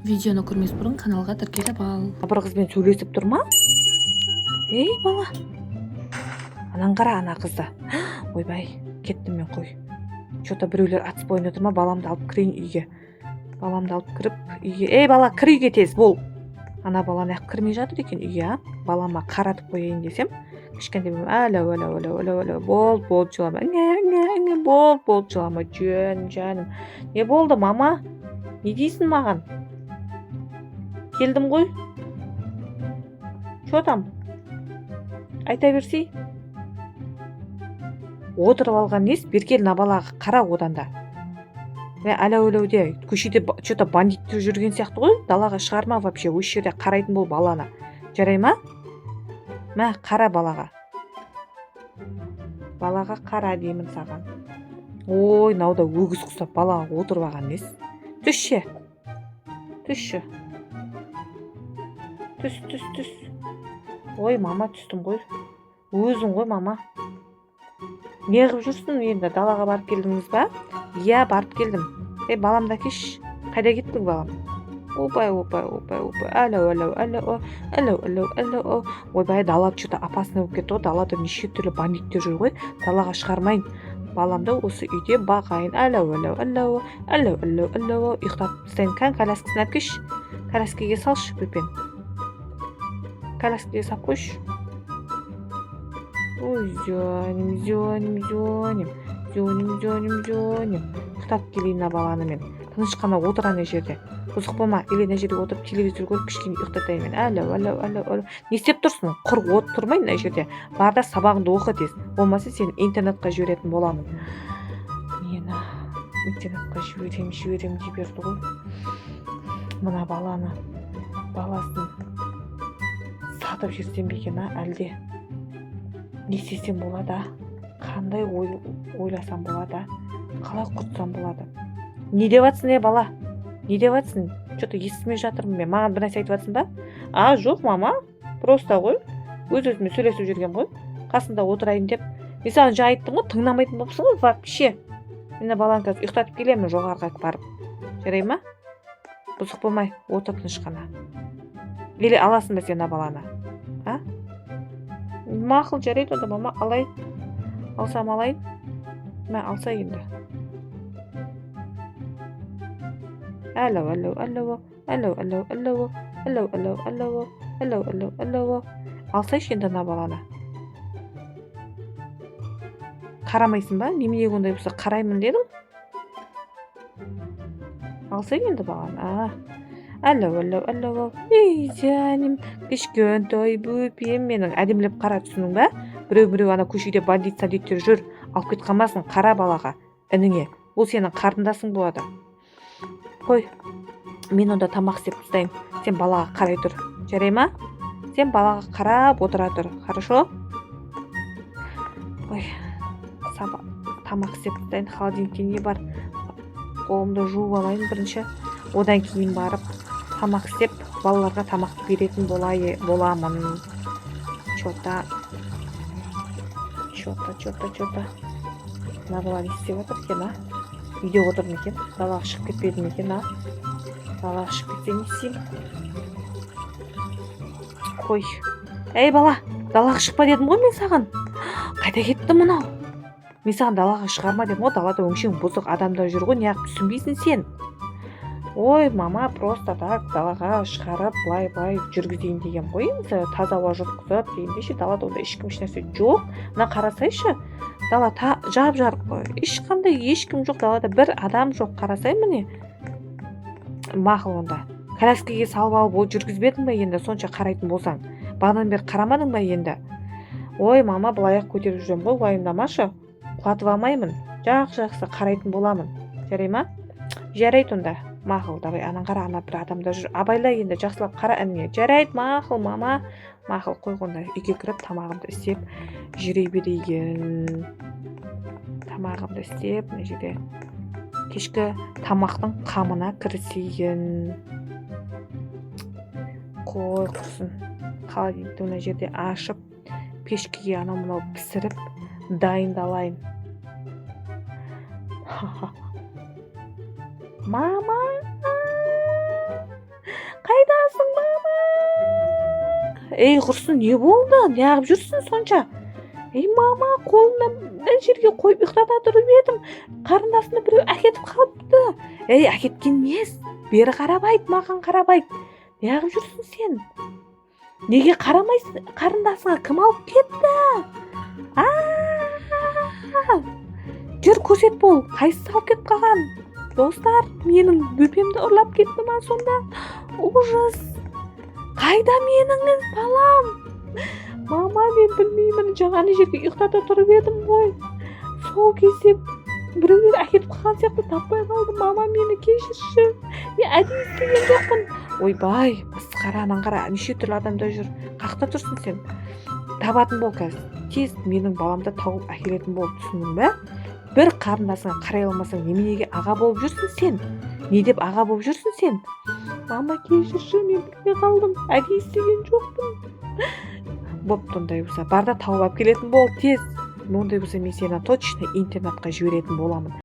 Видеоны көрмес бұрын каналға тіркеліп ал. Бір қызбен сөйлесіп тұр ма? Ей бала, анан қара ана қызды. Ойбай, кеттім мен, қой. Что-то біреулер атыс ойнап тұр ма? Баламды алып кірейін үйге. Баламды алып кіріп үйге. Ей бала, кір үйге тез бол. Ана бала неғып кірмей жатыр екен үйге, балама қаратып қояйын десем, кішкентай әлі бол жылама. Бол жылама, жаным. Не болды, мама? Не дейсің маған? Келдім ғой. Что там? Айта берсей. Отырып алған нес, беркел балаға қара одан да. Әлі көшеде что-то бандиттер жүрген сияқты ғой, далаға шығарма вообще, өз жерде қарайтын бол баланы. Жарай ма? Мә, қара балаға. Балаға қара деймін саған. Ой, науда өгіз құсап балаға отырып алған нес. Түсші. Түс. Ой, мама, түстім ғой. Өзің ғой, мама. Не қылып жүрсің енді, далаға барып келдіңіз ба? Иә, барып келдім. Балам да кеш. Қайда кеттің, балам? Опай. Әлі. Ойбай, дала что-то опасный болып кетті ғой. Далада неше түрлі бандиттер жүр ғой. Далаға шығармайын. Баламды осы үйде бағайын. Әлі. Ұйықтап тастайын. Коляскасын алып кеш. Коляскаға салшы, Пепен. Коляскаға сап қойшы. Ой, зөнім. Құтап келейін баланы мен. Тыныш қана отыр ана жерде. Бұзық болма, ана жерде отырып телевизор көріп кішкене ұйықтатайын мен. Әлі. Не істеп тұрсың? Құр отырмайын ана жерде. Бар да сабағыңды оқы тез. Болмаса сен интернетқа жіберетін боламын. Мені интернетқа жіберем дей берді ғой. Мына баласын сатып жіберсем бе екен, әлде не істесем болады? Қандай ойласам болады? Қалай құртсам болады? Не деп жатсың, бала? Не деп жатсың? Что-то естімей жатырмын мен. Маған бір нәрсе айтып жатсың ба? Жоқ, мама. Просто ғой. Өз-өзіме сөйлесіп жүрген ғой. Қасында отырайын деп. Мен саған жаңа айттым ғой, тыңдамайтын болыпсың ғой вообще. Мені баланы қазір ұйықтатып келемін жоғарыға барып. Жарай ма? Бұзық болмай, отыр тыныш қана. Или аласың ба сен баланы? Мақұл, жарайды онда, мама, алайын. Алсам алайын. Мә, алса енді. Әлі. Алсайшы енді баланы. Қарамайсың ба? Немене ондай болса қараймын дедің? Алсай енді баланы. Әлі. Ей, жаным, кішкентай бөпем менің. Әдемілеп қара түсінің ба? Біреу ана көшеде бандиттер жүр. Алып кет қалмасын қара балаға, ініңе. Бұл сенің қарындасың болады. Қой, мен онда тамақ істеп тастайын. Сен балаға қарай тұр. Жарай ма? Сен балаға қарап отыра тұр. Хорошо? Ой, тамақ істеп тастайын. Холодильникте не бар? Қолымды жуып алайын бірінші. Одан кейін барып тамақ істеп, балаларға тамақты беретін боламын. Что-то. Мына бала не істеп отыр екен, Үйде отыр ма екен? Далаға шығып кетпеді ме екен, Далаға шығып кетсе не істеймін? Қой. Ей бала, далаға шықпа дедім ғой мен саған. Қайда кетті мынау? Мен саған далаға шығарма дедім ғой, далада өңшең бұзық адамдар жүр ғой, неғып түсінбейсің сен? Ой, мама, просто так далаға шығарып, былай жүргізейін деген ғой. Таза ауа жұтқызып дегенде далада онда ешкім ешнәрсе жоқ. Мына қарасайшы, дала жап-жарық қой. Ешкім жоқ далада, бір адам жоқ. Қарасай міне. Мақұл онда. Коляскаға салып алып жүргізбедің ба енді, сонша қарайтын болсаң? Бағанадан бері қарамадың ба енді? Ой, мама, былай көтеріп жүрем ғой, уайымдамашы. Құлатып алмаймын. Жақсы қарайтын боламын. Жарай ма? Жарайды онда. Мақұл, давай, анан қара, ана бір адамда жүр. Абайла енді, жақсылап қара әніне. Жарайды, мақұл, мама. Мақұл, қой қонда үйге кіріп, тамағымды істеп, жүре берейін. Тамағымды істеп, мына жерде кешкі тамақтың қамына кірісейін. Қой құрсын. Холодильникті мына жерде ашып, пешкеге анау пісіріп, дайындалайын. Мама! ей құрсын, не болды, неғып жүрсің сонша? Ей мама, қолымды бір жерге қойып ұйықтата тұрып едім, қарындасымды біреу әкетіп қалыпты. Ей, әкеткен нес? Бері қарап айт, маған қарап айт. Неғып жүрсің сен? Неге қарамайсың? Қарындасыңа кім алып кетті? Жүр, көрсет бол, қайсысы алып кетіп қалған? Достар, менің бөпемді ұрлап кетті ма сонда? Ужас! Қайда менің балам? Мама, мен білмеймін, жаңа жерге ұйықтата тұрып едім ғой. Сол кезде біреулер әкетіп қалған сияқты таппай қалдым. Мама, мені кешірші. Мен әдейі істеген жоқпын. Ойбай, масқара, анан қара, неше түрлі адамдар жүр. Қақта тұрсың сен? Табатын бол қазір. Тез менің баламды тауып әкелетін бол, түсіндің бе? Бір қарындасыңа қарай алмасаң, неменеге аға болып жүрсің сен? Не деп аға болып жүрсің сен? Мама, кешірші, мен білмей қалдым. Әдейі істеген жоқпын. Бопты, ондай болса, барда тауып алып келетін бол, тез. Ондай болса, мен сені точно интернатқа жіберетін боламын.